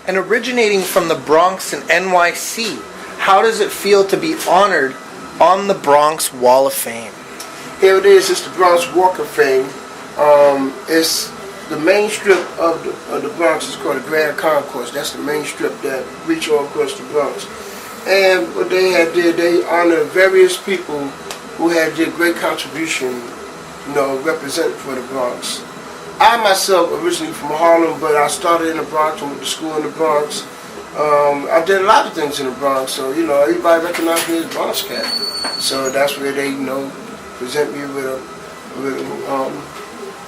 And originating from the Bronx and NYC, how does it feel to be honored on the Bronx Wall of Fame? Here it is. It's the Bronx Walk of Fame. It's the main strip of the Bronx is called the Grand Concourse. That's the main strip that reach all across the Bronx. And what they had did, they honored various people who had did great contribution, representing for the Bronx. I myself originally from Harlem, but I started in the Bronx and went to school in the Bronx. I did a lot of things in the Bronx, so everybody recognized me as Bronx Cat. So that's where they present me with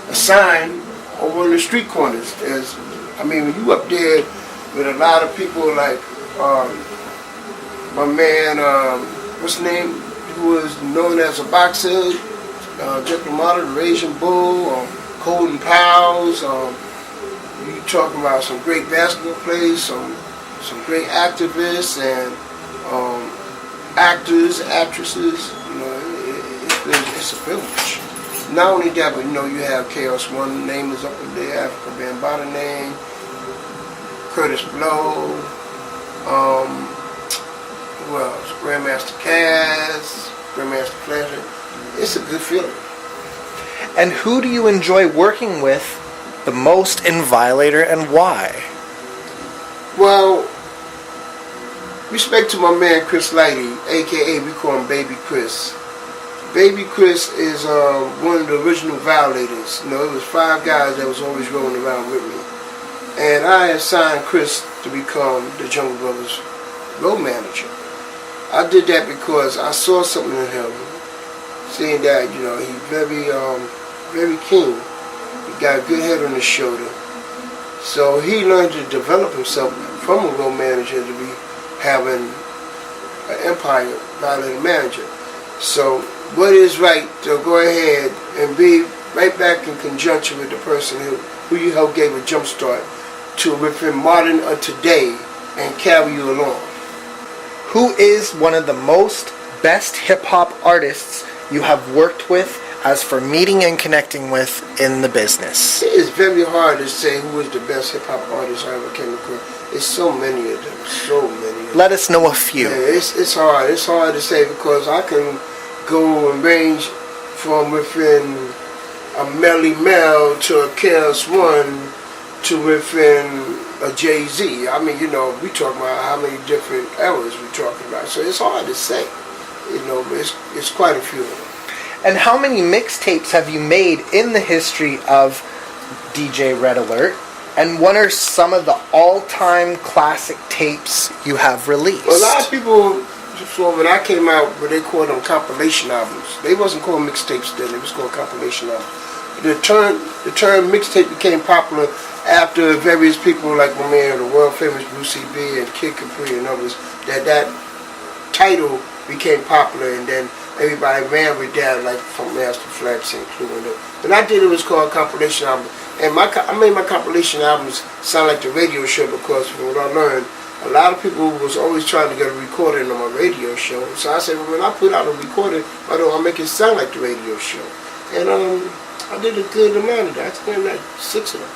a sign over on the street corners. When you up there with a lot of people like my man, what's his name, who was known as a boxer, Jeff LaMotta, the Raging Bull, Colton Powell's. You talking about some great basketball players, some great activists and actors, actresses. It's a privilege. Not only that, but you have Chaos One name is up there, Africa Bambaataa name, Curtis Blow, who else? Grandmaster Cass, Grandmaster Pleasure. It's a good feeling. And who do you enjoy working with the most in Violator and why? Well, respect to my man Chris Lighty, aka we call him Baby Chris. Baby Chris is one of the original Violators. It was 5 guys that was always rolling around with me. And I assigned Chris to become the Jungle Brothers road manager. I did that because I saw something in him, seeing that, he's very keen. He got a good head on his shoulder. So he learned to develop himself from a road manager to be having an empire Violator manager. So what is right to go ahead and be right back in conjunction with the person who you helped gave a jump start to within modern of today and carry you along. Who is one of the most best hip-hop artists you have worked with as for meeting and connecting with in the business? It is very hard to say who is the best hip-hop artist I ever came across. There's so many of them, so many of them. Let us know a few. Yeah, it's hard. It's hard to say because I can go and range from within a Melly Mel to a Chaos One to within a Jay-Z. We talking about how many different eras we talking about. So it's hard to say. But it's quite a few of them. And how many mixtapes have you made in the history of DJ Red Alert? And what are some of the all-time classic tapes you have released? Well, a lot of people, when I came out, they called them compilation albums. They wasn't called mixtapes then. It was called compilation albums. The term mixtape became popular after various people like my man, the world famous Brucey B and Kid Capri and others, that title became popular, and then everybody ran with that, like from Master Flex and including it. When I did it, was called compilation album, and I made my compilation albums sound like the radio show because from what I learned, a lot of people was always trying to get a recording on my radio show. So I said, well, when I put out a recording, why don't I make it sound like the radio show? And I did a good amount of that. I did like 6 of them.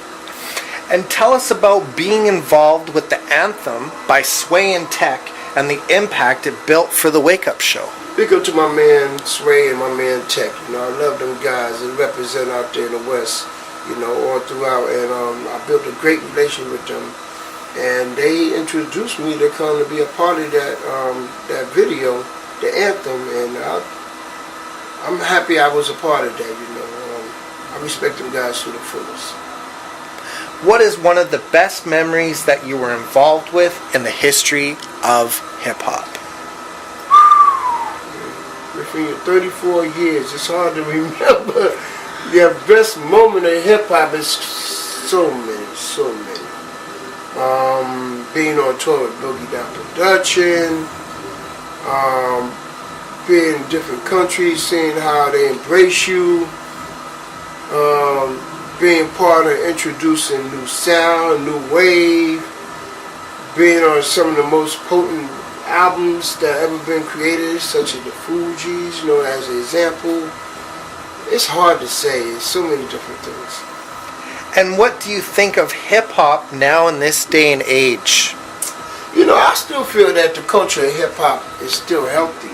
And tell us about being involved with the anthem by Sway and Tech and the impact it built for the Wake Up Show. Big up to my man Sway and my man Tech. I love them guys that represent out there in the West, all throughout. And I built a great relation with them. And they introduced me to come to be a part of that video, the anthem. And I'm happy I was a part of that, I respect them guys to the fullest. What is one of the best memories that you were involved with in the history of hip-hop? Within 34 years, it's hard to remember. The best moment of hip-hop is so many. Being on tour with Boogie Down Production, being in different countries, seeing how they embrace you, being part of introducing new sound, new wave, being on some of the most potent albums that ever been created, such as the Fugees, as an example. It's hard to say. It's so many different things. And what do you think of hip-hop now in this day and age? You know, I still feel that the culture of hip-hop is still healthy.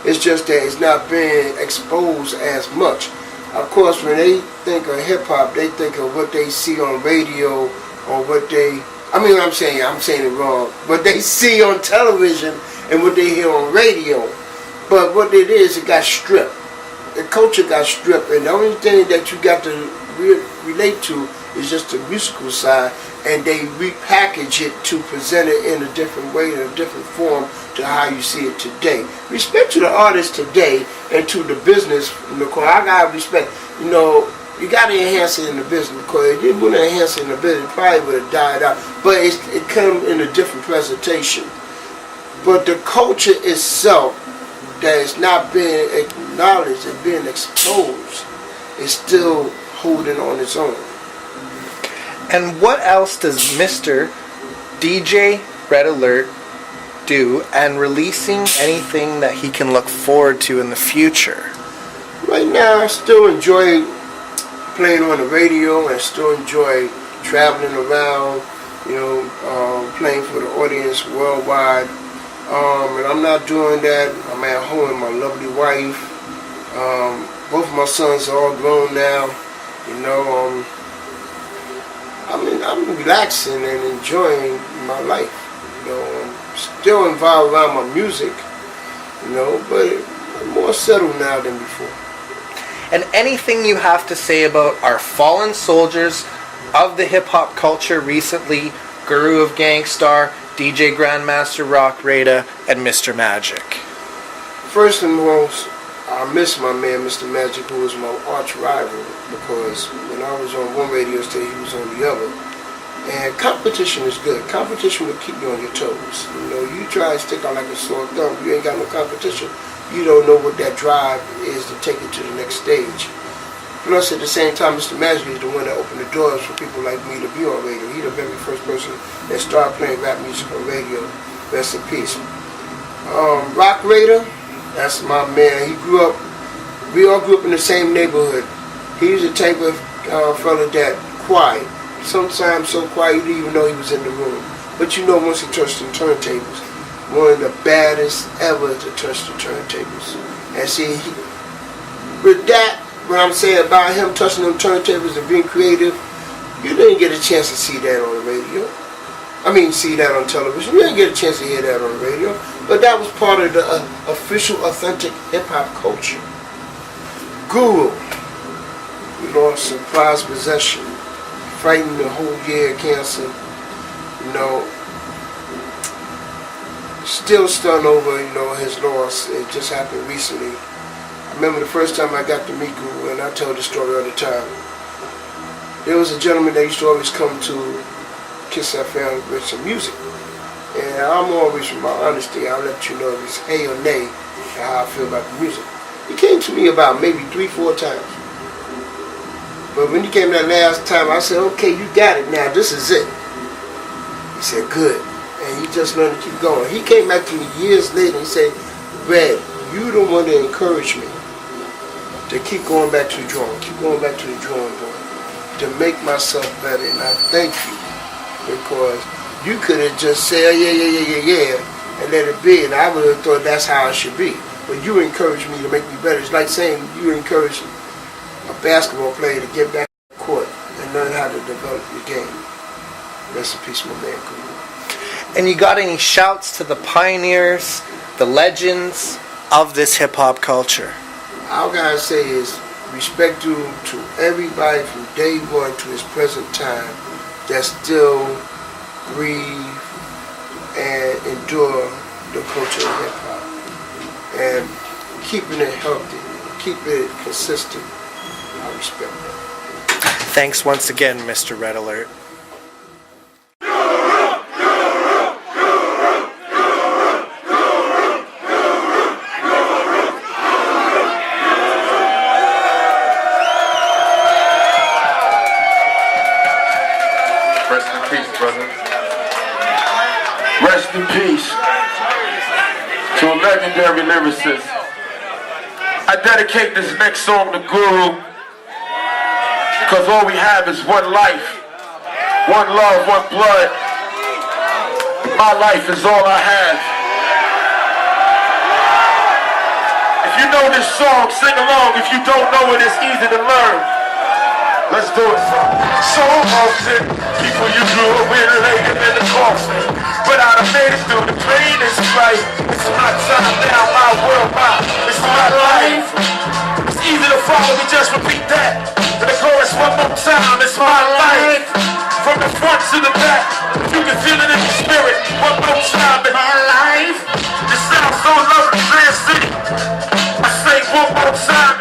It's just that it's not being exposed as much. Of course, when they think of hip-hop, they think of what they see on radio or what they... I'm saying it wrong. What they see on television and what they hear on radio. But what it is, it got stripped. The culture got stripped, and the only thing that you got to relate to is just the musical side, and they repackage it to present it in a different way, in a different form to how you see it today. Respect to the artists today and to the business, because I got to respect, you know, you got to enhance it in the business, because if you wouldn't enhance it in the business, it probably would have died out. But it comes in a different presentation. But the culture itself that is not being acknowledged and being exposed is still holding on its own. And what else does Mr. DJ Red Alert do, and releasing anything that he can look forward to in the future? Right now, I still enjoy playing on the radio, and still enjoy traveling around, you know, playing for the audience worldwide. And I'm not doing that. I'm at home with my lovely wife. Both of my sons are all grown now. You know, I'm relaxing and enjoying my life. You know, I'm still involved around my music. You know, but I'm more settled now than before. And anything you have to say about our fallen soldiers of the hip-hop culture recently, Guru of Gangstar, DJ Grandmaster Rock Rada, and Mr. Magic? First and most, I miss my man, Mr. Magic, who was my arch rival, because when I was on one radio station, he was on the other. And competition is good. Competition will keep you on your toes. You know, you try to stick out like a sore thumb, you ain't got no competition. You don't know what that drive is to take it to the next stage. Plus, at the same time, Mr. Magic is the one that opened the doors for people like me to be on radio. He's the very first person that started playing rap music on radio. Rest in peace. Rock Raider, that's my man. We all grew up in the same neighborhood. He was the type of fella that quiet. Sometimes so quiet you didn't even know he was in the room. But you know, once he touched the turntables, one of the baddest ever to touch the turntables. And see, with that, what I'm saying about him touching them turntables and being creative, you didn't get a chance to see that on the radio. See that on television. You didn't get a chance to hear that on the radio. But that was part of the official, authentic hip-hop culture. Guru, we lost some prized possession, fighting the whole year of cancer. You know, still stunned over, you know, his loss. It just happened recently. I remember the first time I got to meet Guru, and I tell the story all the time. There was a gentleman that used to always come to Kiss FM with some music. And I'm always, from my honesty, I'll let you know if it's hey or nay and how I feel about the music. He came to me about maybe 3-4 times. But when he came that last time, I said, okay, you got it now, this is it. He said, good. And he just learned to keep going. He came back to me years later and he said, Red, you the one to encourage me to keep going back to the drawing, board, to make myself better. And I thank you, because you could have just said, yeah, and let it be, and I would have thought that's how it should be. But you encouraged me to make me better. It's like saying you encourage a basketball player to get back to the court and learn how to develop your game. Rest in peace, my man, Kool. And you got any shouts to the pioneers, the legends of this hip-hop culture? All I gotta say is respect to everybody from day one to his present time that still breathe and endure the culture of hip-hop. And keeping it healthy, keeping it consistent. I respect that. Thanks once again, Mr. Red Alert. Rest in peace, brother. Rest in peace to a legendary lyricist. I dedicate this next song to Guru, Because all we have is one life, one love, one blood. My life is all I have. If you know this song, sing along. If you don't know it, it's easy to learn. Let's do it. So often, people you grew up with laid them in the coffin. But I done made it through the pain and strife. It's my time now, my world, it's my life. It's easy to follow me, just repeat that. And the chorus one more time, it's my life. From the front to the back, you can feel it in your spirit. One more time, it's my life. It sounds so lovely, Grand City. I say one more time.